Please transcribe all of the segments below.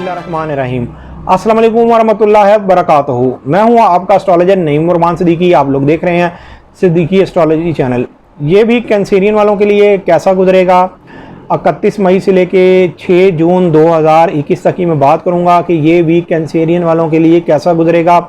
बिस्मिल्लाहिर्रहमानिर्रहीम। अस्सलाम वालेकुम वरहमतुल्लाहि वबरकातुहू। मैं हूँ आपका एस्ट्रोलॉजर नईम उरमान सिद्दीकी। आप लोग देख रहे हैं सिद्दीकी एस्ट्रोलॉजी चैनल। ये भी कैंसेरियन वालों के लिए कैसा गुजरेगा 31 मई से लेके 6 जून 2021 तक की मैं बात करूँगा कि ये वीक कैंसेरियन वालों के लिए कैसा गुजरेगा,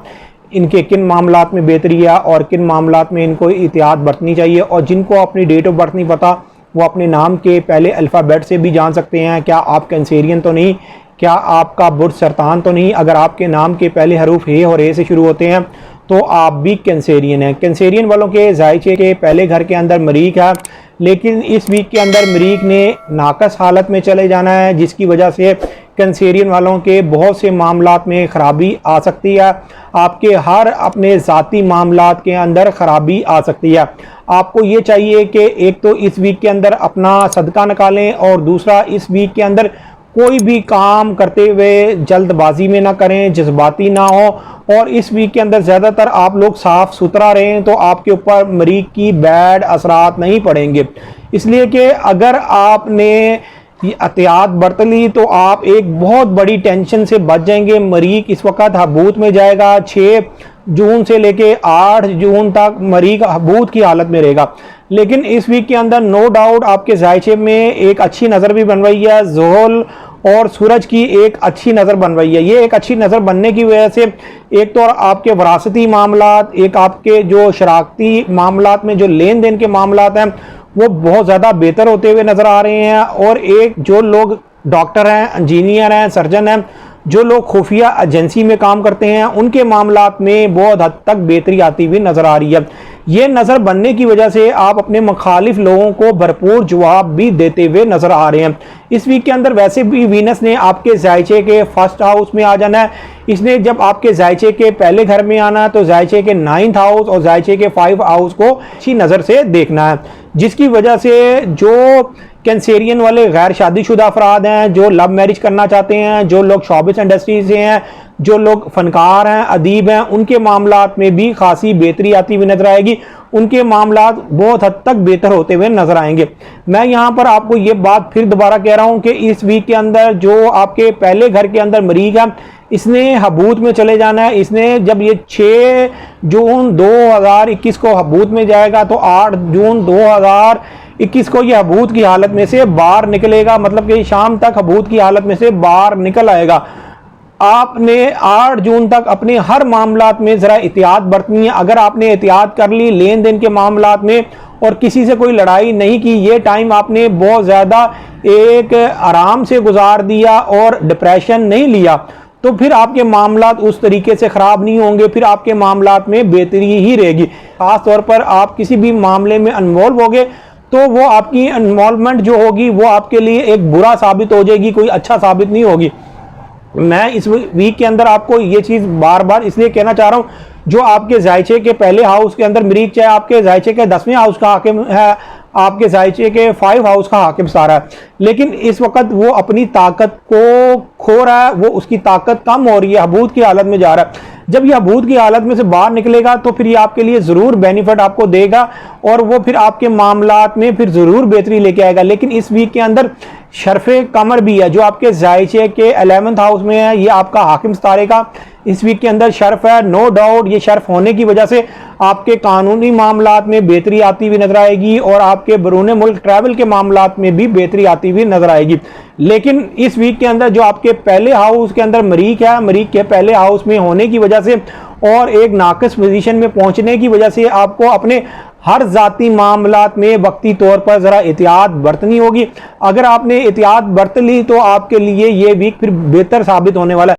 इनके किन मामलात में बेहतरी है और किन मामलात में इनको एहतियात बरतनी चाहिए। और जिनको अपनी डेट ऑफ बर्थ नहीं पता वो अपने नाम के पहले अल्फ़ाबेट से भी जान सकते हैं क्या आप कैंसेरियन तो नहीं, क्या आपका बुर्ज सरतान तो नहीं। अगर आपके नाम के पहले हरूफ ए और ए से शुरू होते हैं तो आप भी कैंसेरियन हैं। कैंसेरियन वालों के जायचे के पहले घर के अंदर मरीक है, लेकिन इस वीक के अंदर मरीक ने नाकस हालत में चले जाना है, जिसकी वजह से कैंसेरियन वालों के बहुत से मामलात में ख़राबी आ सकती है। आपके हर अपने ज़ाती मामलात के अंदर ख़राबी आ सकती है। आपको ये चाहिए कि एक तो इस वीक के अंदर अपना सदका निकालें और दूसरा इस वीक के अंदर कोई भी काम करते हुए जल्दबाजी में ना करें, जज्बाती ना हो। और इस वीक के अंदर ज़्यादातर आप लोग साफ़ सुथरा रहें तो आपके ऊपर मरीज़ की बैड असरात नहीं पड़ेंगे। इसलिए कि अगर आपने एहतियात बरत ली तो आप एक बहुत बड़ी टेंशन से बच जाएंगे। मरीज़ इस वक्त हबूत में जाएगा। 6 जून से लेके 8 जून तक मरीज़ हबूत की हालत में रहेगा। लेकिन इस वीक के अंदर नो डाउट आपके जायचे में एक अच्छी नज़र भी बन रही है। ज़ोहल और सूरज की एक अच्छी नज़र बन रही है। ये एक अच्छी नज़र बनने की वजह से एक तो आपके वरासती मामलात, एक आपके जो शराकती मामलात में जो लेन देन के मामलात हैं वो बहुत ज़्यादा बेहतर होते हुए नज़र आ रहे हैं। और एक जो लोग डॉक्टर हैं, इंजीनियर हैं, सर्जन हैं, जो लोग खुफिया एजेंसी में काम करते हैं उनके मामलात में बहुत हद तक बेहतरी आती हुई नज़र आ रही है। ये नज़र बनने की वजह से आप अपने मुखालिफ लोगों को भरपूर जवाब भी देते हुए नज़र आ रहे हैं। इस वीक के अंदर वैसे भी वीनस ने आपके जायचे के फर्स्ट हाउस में आ जाना है। इसने जब आपके जायचे के पहले घर में आना है तो जायचे के 9th हाउस और जायचे के 5 हाउस को अच्छी नज़र से देखना है, जिसकी वजह से जो कैंसेरियन वाले गैर शादीशुदा अफराद हैं, जो लव मैरिज करना चाहते हैं, जो लोग शोबिस इंडस्ट्री से हैं, जो लोग फनकार हैं, अदीब हैं, उनके मामलात में भी खासी बेहतरी आती हुई नजर आएगी। उनके मामलात बहुत हद तक बेहतर होते हुए नजर आएंगे। मैं यहाँ पर आपको ये बात फिर दोबारा कह रहा हूँ कि इस वीक के अंदर जो आपके पहले घर के अंदर मरीज है इसने हबूत में चले जाना है। इसने जब ये 6 जून 2021 को हबूत में जाएगा तो 8 जून 2021 को ये हबूत की हालत में से बाहर निकलेगा, मतलब कि शाम तक हबूत की हालत में से बाहर निकल आएगा। आपने 8 जून तक अपने हर मामलात में ज़रा एहतियात बरतनी है। अगर आपने एहतियात कर ली लेन देन के मामलात में और किसी से कोई लड़ाई नहीं की, ये टाइम आपने बहुत ज़्यादा एक आराम से गुजार दिया और डिप्रेशन नहीं लिया, तो फिर आपके मामलात उस तरीके से ख़राब नहीं होंगे, फिर आपके मामलात में बेहतरी ही रहेगी। ख़ास तौर पर आप किसी भी मामले में इन्वॉल्व होगे तो वो आपकी इन्वॉल्वमेंट जो होगी वो आपके लिए एक बुरा साबित हो जाएगी, कोई अच्छा साबित नहीं होगी। मैं इस वीक के अंदर आपको ये चीज़ बार बार इसलिए कहना चाह रहा हूँ, जो आपके जायचे के पहले हाउस के अंदर मरीज, चाहे आपके जायचे के 10वें हाउस का हाकिम है, आपके जायचे के 5 हाउस का हाकिम सारा है, लेकिन इस वक्त वो अपनी ताकत को खो रहा है, वो उसकी ताकत कम हो रही है, हबूत की हालत में जा रहा है। जब ये हबूत की हालत में से बाहर निकलेगा तो फिर ये आपके लिए ज़रूर बेनिफिट आपको देगा और वो फिर आपके मामलात में फिर ज़रूर बेहतरी लेके आएगा। लेकिन इस वीक के अंदर शर्फ़े कमर भी है जो आपके जायचे के 11th हाउस में है, ये आपका हाकिम सितारे का इस वीक के अंदर शर्फ है। नो डाउट ये शर्फ होने की वजह से आपके कानूनी मामलात में बेहतरी आती हुई नजर आएगी और आपके बरूने मुल्क ट्रैवल के मामलात में भी बेहतरी आती हुई नजर आएगी। लेकिन इस वीक के अंदर जो आपके पहले हाउस के अंदर मरीक है, मरीक के पहले हाउस में होने की वजह से और एक नाकस पोजीशन में पहुंचने की वजह से आपको अपने हर ज़ाती मामलात में वक्ती तौर पर ज़रा एहतियात बरतनी होगी। अगर आपने एहतियात बरत ली तो आपके लिए ये वीक फिर बेहतर साबित होने वाला है,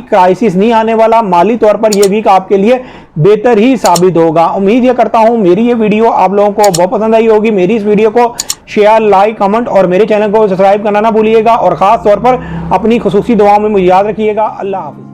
क्राइसिस नहीं आने वाला। माली तौर पर यह वीक आपके लिए बेहतर ही साबित होगा। उम्मीद ये करता हूं मेरी ये वीडियो आप लोगों को बहुत पसंद आई होगी। मेरी इस वीडियो को शेयर, लाइक, कमेंट और मेरे चैनल को सब्सक्राइब करना ना भूलिएगा और ख़ास तौर पर अपनी खुसूसी दुआओं में मुझे याद रखिएगा। अल्लाह हाफ़िज़।